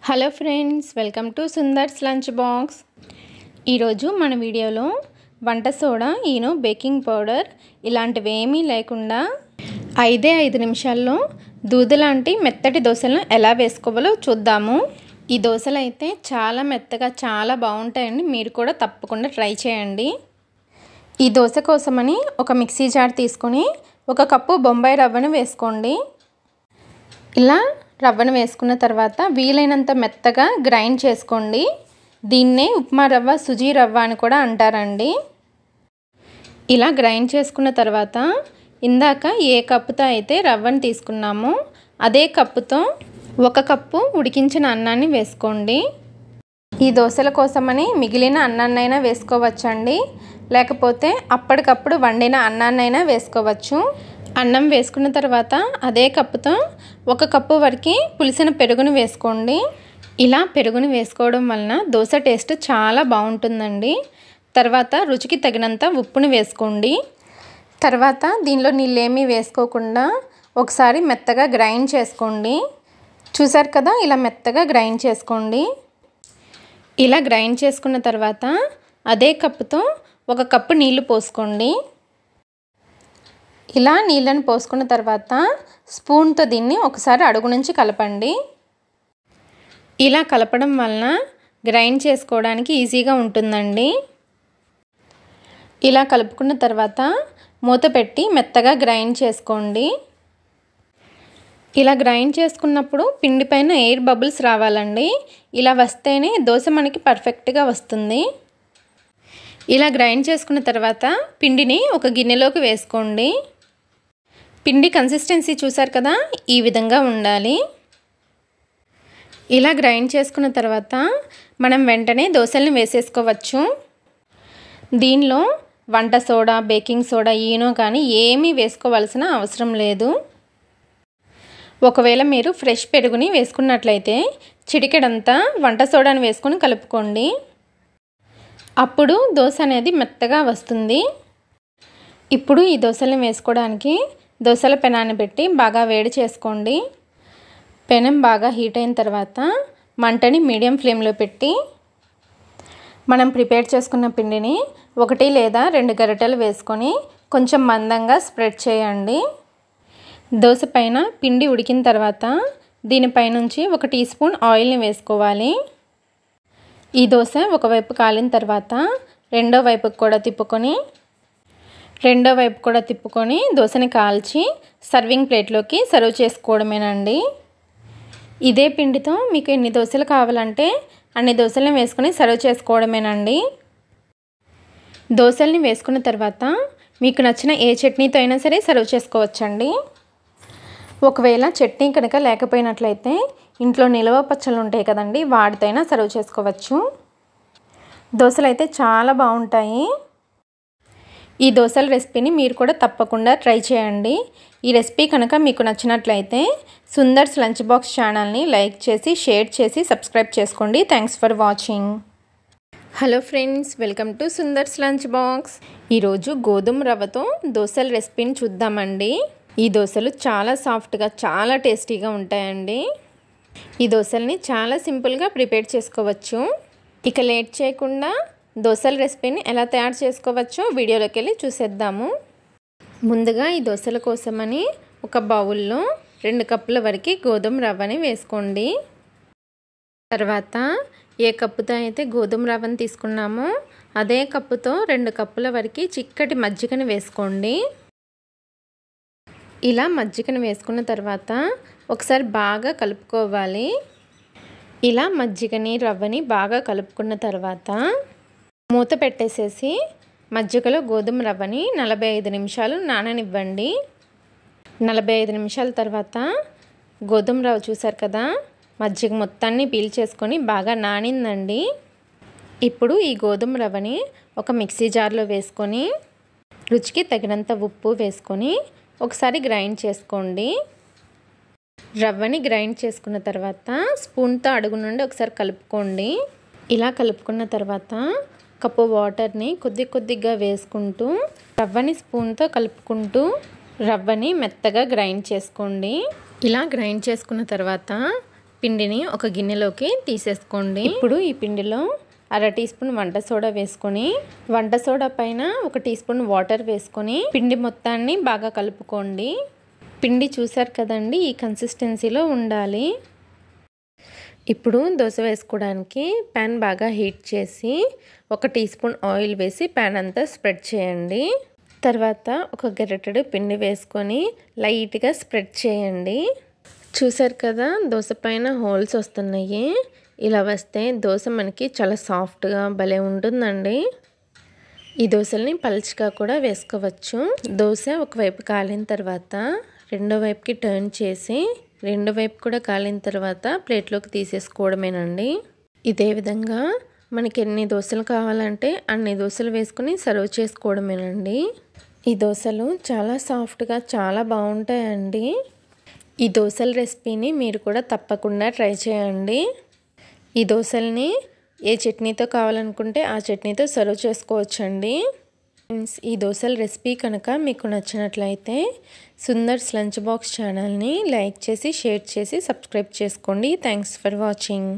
Hello friends, welcome to Sundar's lunch box. ఈరోజు మన వీడియోలో వంట సోడా, ఈనో, బేకింగ్ పౌడర్ ఇలాంటివి ఏమీ లేకుండా 5 నిమిషాల్లో దూది లాంటి మెత్తటి దోశలను ఎలా వేసుకోవాలో చూద్దాము. ఈ దోశలు అయితే చాలా మెత్తగా చాలా బాగుంటాయండి. మీరు కూడా తప్పకుండా ట్రై చేయండి. ఈ దోశ కోసమని ఒక మిక్సీ జార్ తీసుకొని 1 కప్పు బొంబాయి రవ్వను వేసుకోండి. ఇలా రవ్వను వేసుకున్న తర్వాత వీలైనంత మెత్తగా గ్రైండ్ చేసుకోండి. దీన్నే ఉప్మా రవ్వ, సుజీ రవ్వ అని కూడా అంటారండి. ఇలా గ్రైండ్ చేసుకున్న తర్వాత ఇందాక ఏ కప్పుతో అయితే రవ్వను తీసుకున్నామో అదే కప్పుతో 1 కప్పు ఉడికించిన అన్నాన్ని వేసుకోండి. ఈ దోశల కోసమని మిగిలిన అన్నాన్నైనా వేసుకోవచ్చండి, లేకపోతే అప్పటికప్పుడు వండిన అన్నాన్నైనా వేసుకోవచ్చు. అన్నం వేసుకున్న తర్వాత అదే కప్పుతో 1 కప్పు వరకు పులిసిన పెరుగును వేసుకోండి. ఇలా పెరుగును వేసుకోవడం వలన దోశ టేస్ట్ చాలా బాగుంటుందండి. తర్వాత రుచికి తగినంత ఉప్పును వేసుకోండి. తర్వాత దీనిలో నీళ్ళేమీ వేసుకోకుండా ఒకసారి మెత్తగా గ్రైండ్ చేసుకోండి. చూసారు కదా, ఇలా మెత్తగా గ్రైండ్ చేసుకోండి. ఇలా గ్రైండ్ చేసుకున్న తర్వాత అదే కప్పుతో 1 కప్పు నీళ్లు పోసుకోండి. ఇలా నీళ్ళని పోసుకున్న తర్వాత స్పూన్తో దీన్ని ఒకసారి అడుగు నుంచి కలపండి. ఇలా కలపడం వలన గ్రైండ్ చేసుకోవడానికి ఈజీగా ఉంటుందండి. ఇలా కలుపుకున్న తర్వాత మూత పెట్టి మెత్తగా గ్రైండ్ చేసుకోండి. ఇలా గ్రైండ్ చేసుకున్నప్పుడు పిండి పైన ఎయిర్ బబుల్స్ రావాలండి. ఇలా వస్తేనే దోశ మనకి పర్ఫెక్ట్గా వస్తుంది. ఇలా గ్రైండ్ చేసుకున్న తర్వాత పిండిని ఒక గిన్నెలోకి వేసుకోండి. పిండి కన్సిస్టెన్సీ చూసారు కదా, ఈ విధంగా ఉండాలి. ఇలా గ్రైండ్ చేసుకున్న తర్వాత మనం వెంటనే దోశల్ని వేసేసుకోవచ్చు. దీనిలో వంట సోడా, బేకింగ్ సోడా, ఈనో కానీ ఏమీ వేసుకోవాల్సిన అవసరం లేదు. ఒకవేళ మీరు ఫ్రెష్ పెరుగుని వేసుకున్నట్లయితే చిటికెడంతా వంట సోడాని వేసుకొని కలుపుకోండి. అప్పుడు దోశ అనేది మెత్తగా వస్తుంది. ఇప్పుడు ఈ దోశల్ని వేసుకోవడానికి దోశల పెనాన్ని పెట్టి బాగా వేడి చేసుకోండి. పెనం బాగా హీట్ అయిన తర్వాత మంటని మీడియం ఫ్లేమ్లో పెట్టి మనం ప్రిపేర్ చేసుకున్న పిండిని 1 లేదా 2 గరిటెలు వేసుకొని కొంచెం మందంగా స్ప్రెడ్ చేయండి. దోశ పైన పిండి ఉడికిన తర్వాత దీనిపైనుంచి 1 టీ స్పూన్ ఆయిల్ని వేసుకోవాలి. ఈ దోశ ఒకవైపు కాలిన తర్వాత రెండో వైపుకి కూడా తిప్పుకొని దోశని కాల్చి సర్వింగ్ ప్లేట్లోకి సర్వ్ చేసుకోవడమేనండి. ఇదే పిండితో మీకు ఎన్ని దోశలు కావాలంటే అన్ని దోశలను వేసుకొని సర్వ్ చేసుకోవడమేనండి. దోశల్ని వేసుకున్న తర్వాత మీకు నచ్చిన ఏ చట్నీతో అయినా సరే సర్వ్ చేసుకోవచ్చండి. ఒకవేళ చట్నీ కనుక లేకపోయినట్లయితే ఇంట్లో నిలవ పచ్చళ్ళు ఉంటాయి కదండి, వాటితో అయినా సర్వ్ చేసుకోవచ్చు. దోశలు అయితే చాలా బాగుంటాయి. ఈ దోశల రెసిపీని మీరు కూడా తప్పకుండా ట్రై చేయండి. ఈ రెసిపీ కనుక మీకు నచ్చినట్లయితే సుందర్స్ లంచ్ బాక్స్ ఛానల్ని లైక్ చేసి, షేర్ చేసి, సబ్స్క్రైబ్ చేసుకోండి. Thanks for watching. Hello friends, welcome to Sundar's lunch box. ఈరోజు గోధుమ రవ్వతో దోశల రెసిపీని చూద్దామండి. ఈ దోశలు చాలా సాఫ్ట్గా, చాలా టేస్టీగా ఉంటాయండి. ఈ దోశల్ని చాలా సింపుల్గా ప్రిపేర్ చేసుకోవచ్చు. ఇక లేట్ చేయకుండా దోశల రెసిపీని ఎలా తయారు చేసుకోవచ్చో వీడియోలోకి వెళ్ళి చూసేద్దాము. ముందుగా ఈ దోశల కోసమని ఒక బౌల్లో 2 కప్పుల వరకు గోధుమ రవ్వని వేసుకోండి. తర్వాత ఏ కప్పుతో అయితే గోధుమ రవ్వని తీసుకున్నామో అదే కప్పుతో 2 కప్పుల వరకు చిక్కటి మజ్జిగని వేసుకోండి. ఇలా మజ్జిగని వేసుకున్న తర్వాత ఒకసారి బాగా కలుపుకోవాలి. ఇలా మజ్జిగని, రవ్వని బాగా కలుపుకున్న తర్వాత మూత పెట్టేసేసి మజ్జిగలో గోధుమ రవ్వని 45 నిమిషాలు నాననివ్వండి. 45 నిమిషాల తర్వాత గోధుమ రవ్వ చూసారు కదా, మజ్జిగ మొత్తాన్ని పీల్చేసుకొని బాగా నానిందండి. ఇప్పుడు ఈ గోధుమ రవ్వని ఒక మిక్సీ జార్లో వేసుకొని రుచికి తగినంత ఉప్పు వేసుకొని ఒకసారి గ్రైండ్ చేసుకోండి. రవ్వని గ్రైండ్ చేసుకున్న తర్వాత స్పూన్తో అడుగు నుండి ఒకసారి కలుపుకోండి. ఇలా కలుపుకున్న తర్వాత కప్పు వాటర్ని కొద్దిగా వేసుకుంటూ రవ్వని స్పూన్తో కలుపుకుంటూ రవ్వని మెత్తగా గ్రైండ్ చేసుకోండి. ఇలా గ్రైండ్ చేసుకున్న తర్వాత పిండిని ఒక గిన్నెలోకి తీసేసుకోండి. ఇప్పుడు ఈ పిండిలో 1/2 టీ స్పూన్ వంట సోడా వేసుకొని, వంట సోడా పైన 1 టీ స్పూన్ వాటర్ వేసుకొని పిండి మొత్తాన్ని బాగా కలుపుకోండి. పిండి చూసారు కదండి, ఈ కన్సిస్టెన్సీలో ఉండాలి. ఇప్పుడు దోశ వేసుకోవడానికి ప్యాన్ బాగా హీట్ చేసి 1 టీ స్పూన్ ఆయిల్ వేసి ప్యాన్ అంతా స్ప్రెడ్ చేయండి. తర్వాత ఒక గరిటెడు పిండి వేసుకొని లైట్గా స్ప్రెడ్ చేయండి. చూసారు కదా, దోశ పైన హోల్స్ వస్తున్నాయి. ఇలా వస్తే దోశ మనకి చాలా సాఫ్ట్గా భలే ఉంటుందండి. ఈ దోశల్ని పల్చగా కూడా వేసుకోవచ్చు. దోశ ఒకవైపు కాలిన తర్వాత రెండో వైపుకి టర్న్ చేసి రెండో వైపు కూడా కాలిన తర్వాత ప్లేట్లోకి తీసేసుకోవడమేనండి. ఇదే విధంగా మనకి ఎన్ని దోశలు కావాలంటే అన్ని దోశలు వేసుకొని సర్వ్ చేసుకోవడమేనండి. ఈ దోశలు చాలా సాఫ్ట్గా చాలా బాగుంటాయండి. ఈ దోశల రెసిపీని మీరు కూడా తప్పకుండా ట్రై చేయండి. ఈ దోశల్ని ఏ చట్నీతో కావాలనుకుంటే ఆ చట్నీతో సర్వ్ చేసుకోవచ్చండి. ఫ్రెండ్స్, ఈ దోశల రెసిపీ కనుక మీకు నచ్చినట్లయితే సుందర్స్ లంచ్ బాక్స్ ఛానల్ని లైక్ చేసి, షేర్ చేసి, సబ్స్క్రైబ్ చేసుకోండి. Thanks for watching.